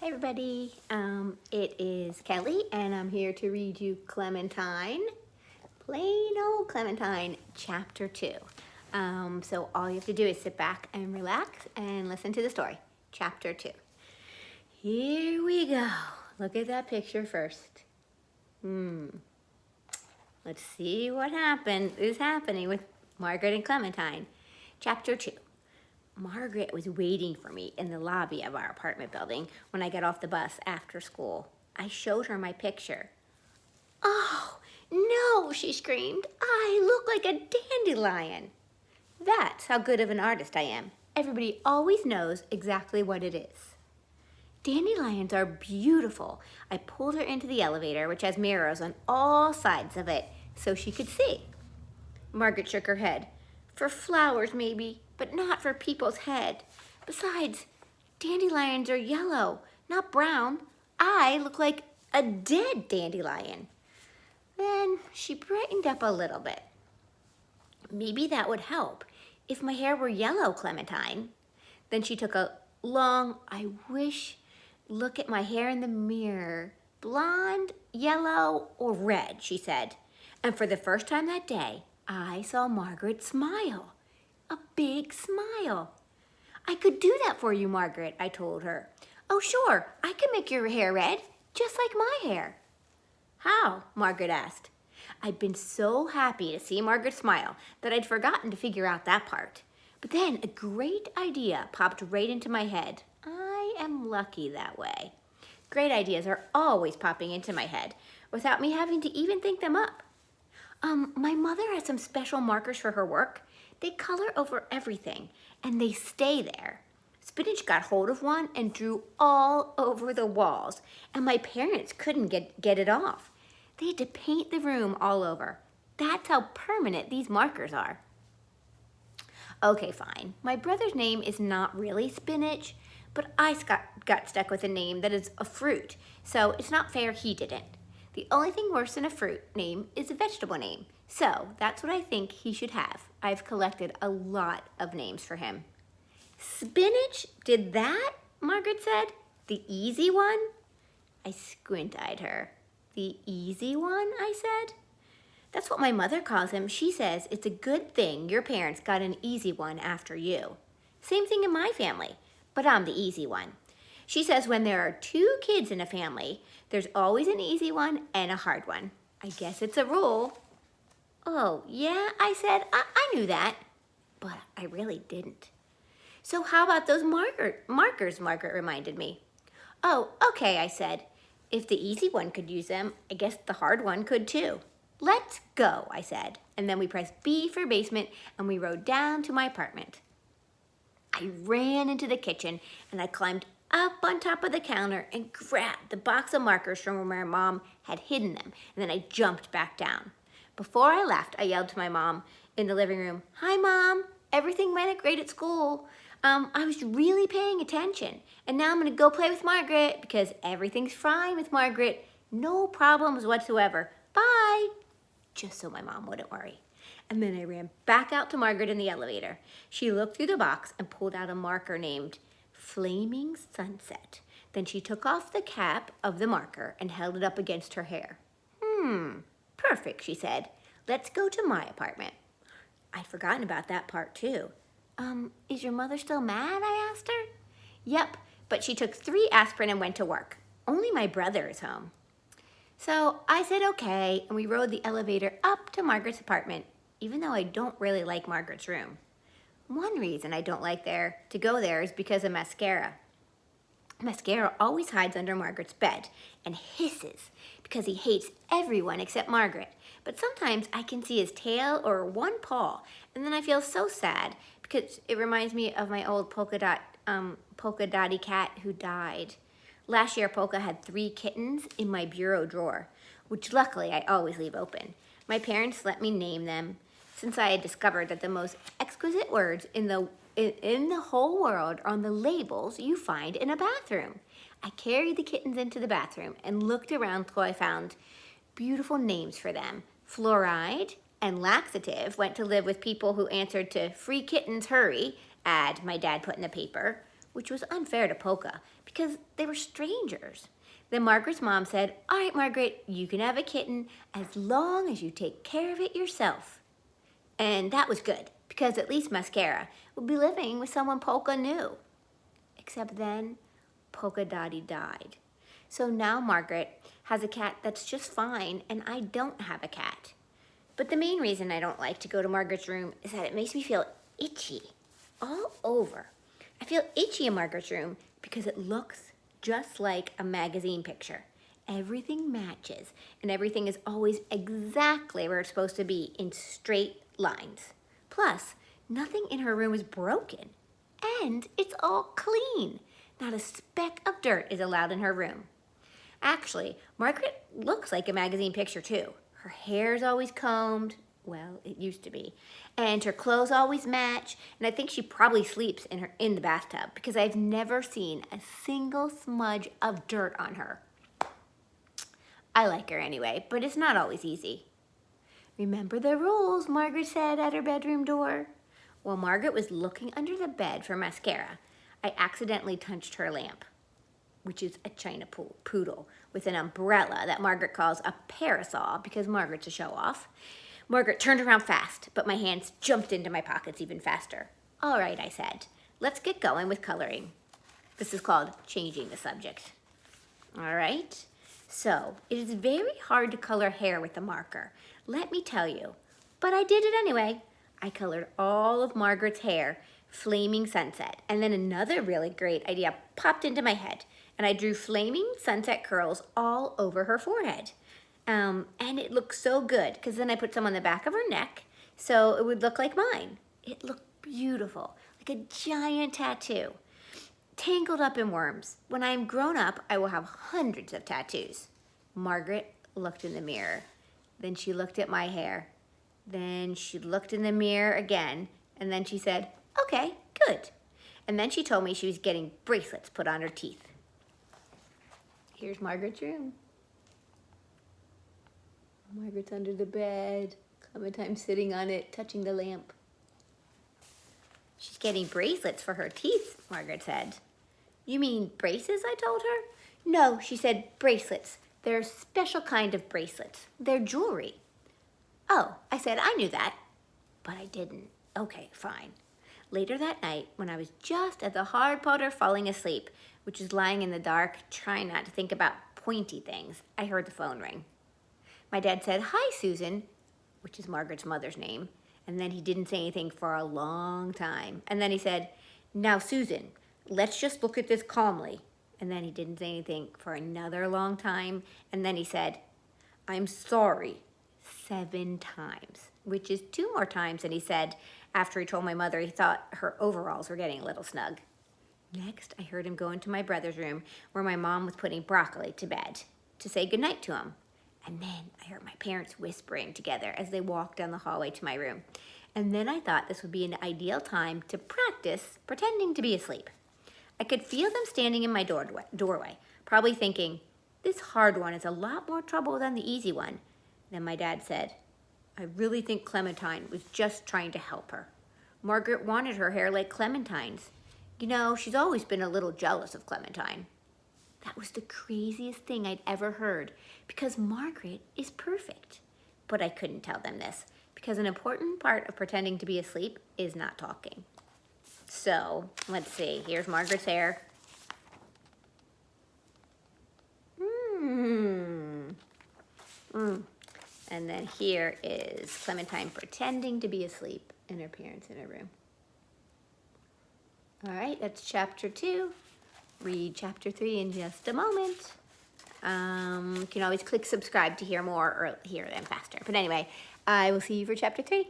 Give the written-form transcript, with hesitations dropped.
Hey everybody, it is Kelly and I'm here to read you Clementine, plain old Clementine, chapter 2. So all you have to do is sit back and relax and listen to the story, chapter 2. Here we go. Look at that picture first. Let's see what is happening with Margaret and Clementine. Chapter 2. Margaret was waiting for me in the lobby of our apartment building when I got off the bus after school. I showed her my picture. "Oh, no," she screamed. "I look like a dandelion." That's how good of an artist I am. Everybody always knows exactly what it is. Dandelions are beautiful. I pulled her into the elevator, which has mirrors on all sides of it, so she could see. Margaret shook her head. "For flowers, maybe, but not for people's head. Besides, dandelions are yellow, not brown. I look like a dead dandelion." Then she brightened up a little bit. "Maybe that would help if my hair were yellow, Clementine." Then she took a long, look at my hair in the mirror. "Blonde, yellow, or red," she said. And for the first time that day, I saw Margaret smile. A big smile. "I could do that for you, Margaret," I told her. "Oh, sure, I can make your hair red, just like my hair." "How?" Margaret asked. I'd been so happy to see Margaret smile that I'd forgotten to figure out that part. But then a great idea popped right into my head. I am lucky that way. Great ideas are always popping into my head without me having to even think them up. My mother has some special markers for her work. They color over everything, and they stay there. Spinach got hold of one and drew all over the walls, and my parents couldn't get it off. They had to paint the room all over. That's how permanent these markers are. Okay, fine. My brother's name is not really Spinach, but I got stuck with a name that is a fruit, so it's not fair he didn't. The only thing worse than a fruit name is a vegetable name, so that's what I think he should have. I've collected a lot of names for him. "Spinach did that?" Margaret said. "The easy one?" I squint-eyed her. "The easy one?" I said. "That's what my mother calls him. She says it's a good thing your parents got an easy one after you. Same thing in my family, but I'm the easy one. She says when there are 2 kids in a family, there's always an easy one and a hard one. I guess it's a rule." "Oh, yeah," I said. I knew that, but I really didn't. "So how about those markers?" Margaret reminded me. "Oh, okay," I said. "If the easy one could use them, I guess the hard one could too." "Let's go," I said. And then we pressed B for basement and we rode down to my apartment. I ran into the kitchen and I climbed up on top of the counter and grabbed the box of markers from where my mom had hidden them, and then I jumped back down. Before I left, I yelled to my mom in the living room, "Hi, Mom. Everything went great at school. I was really paying attention, and now I'm going to go play with Margaret because everything's fine with Margaret. No problems whatsoever. Bye," just so my mom wouldn't worry. And then I ran back out to Margaret in the elevator. She looked through the box and pulled out a marker named Flaming Sunset. Then she took off the cap of the marker and held it up against her hair. Perfect," she said. "Let's go to my apartment." I'd forgotten about that part too. Is your mother still mad?" I asked her. "Yep, but she took 3 aspirin and went to work. Only my brother is home." So I said okay, and we rode the elevator up to Margaret's apartment, even though I don't really like Margaret's room. One reason I don't like to go there is because of mascara. Mascara always hides under Margaret's bed and hisses because he hates everyone except Margaret. But sometimes I can see his tail or one paw, and then I feel so sad because it reminds me of my old polka dotty cat who died. Last year, Polka had 3 kittens in my bureau drawer, which luckily I always leave open. My parents let me name them since I had discovered that the most exquisite words in the whole world are on the labels you find in a bathroom. I carried the kittens into the bathroom and looked around till I found beautiful names for them. Fluoride and Laxative went to live with people who answered to "Free kittens, hurry" ad my dad put in the paper. which was unfair to Polka because they were strangers. Then Margaret's mom said, "All right, Margaret, you can have a kitten as long as you take care of it yourself." And that was good because at least Mascara would be living with someone Polka knew. Except then, Polka Dottie died. So now Margaret has a cat that's just fine and I don't have a cat. But the main reason I don't like to go to Margaret's room is that it makes me feel itchy all over. I feel itchy in Margaret's room because it looks just like a magazine picture. Everything matches and everything is always exactly where it's supposed to be in straight lines. Plus, nothing in her room is broken and it's all clean. Not a speck of dirt is allowed in her room. Actually, Margaret looks like a magazine picture too. Her hair's always combed, well, it used to be, and her clothes always match, and I think she probably sleeps in the bathtub because I've never seen a single smudge of dirt on her. I like her anyway, but it's not always easy. "Remember the rules," Margaret said at her bedroom door. While Margaret was looking under the bed for Mascara, I accidentally touched her lamp, which is a China poodle with an umbrella that Margaret calls a parasol because Margaret's a show-off. Margaret turned around fast, but my hands jumped into my pockets even faster. "All right," I said, "let's get going with coloring." This is called changing the subject. All right, so it is very hard to color hair with a marker, let me tell you, but I did it anyway. I colored all of Margaret's hair flaming sunset, and then another really great idea popped into my head, and I drew flaming sunset curls all over her forehead. And it looked so good because then I put some on the back of her neck so it would look like mine. It looked beautiful, like a giant tattoo. Tangled up in worms. When I am grown up, I will have hundreds of tattoos. Margaret looked in the mirror. Then she looked at my hair. Then she looked in the mirror again, and then she said, "Okay, good." And then she told me she was getting bracelets put on her teeth. Here's Margaret's room. Margaret's under the bed. Clementine's sitting on it, touching the lamp. "She's getting bracelets for her teeth," Margaret said. "You mean braces?" I told her. "No," she said, "bracelets. They're a special kind of bracelets. They're jewelry." "Oh," I said, "I knew that." But I didn't. Okay, fine. Later that night, when I was just at the hard part of falling asleep, which is lying in the dark, trying not to think about pointy things, I heard the phone ring. My dad said, "Hi, Susan," which is Margaret's mother's name, and then he didn't say anything for a long time. And then he said, "Now, Susan, let's just look at this calmly." And then he didn't say anything for another long time, and then he said, "I'm sorry," 7 times, which is 2 more times than he said after he told my mother he thought her overalls were getting a little snug. Next, I heard him go into my brother's room where my mom was putting Broccoli to bed to say goodnight to him. And then I heard my parents whispering together as they walked down the hallway to my room. And then I thought this would be an ideal time to practice pretending to be asleep. I could feel them standing in my doorway, probably thinking, "This hard one is a lot more trouble than the easy one." Then my dad said, "I really think Clementine was just trying to help her. Margaret wanted her hair like Clementine's. You know, she's always been a little jealous of Clementine." That was the craziest thing I'd ever heard because Margaret is perfect. But I couldn't tell them this because an important part of pretending to be asleep is not talking. So, let's see. Here's Margaret's hair. And then here is Clementine pretending to be asleep and her parents in her room. All right, that's chapter 2. Read chapter 3 in just a moment. You can always click subscribe to hear more or hear them faster. But anyway, I will see you for chapter 3.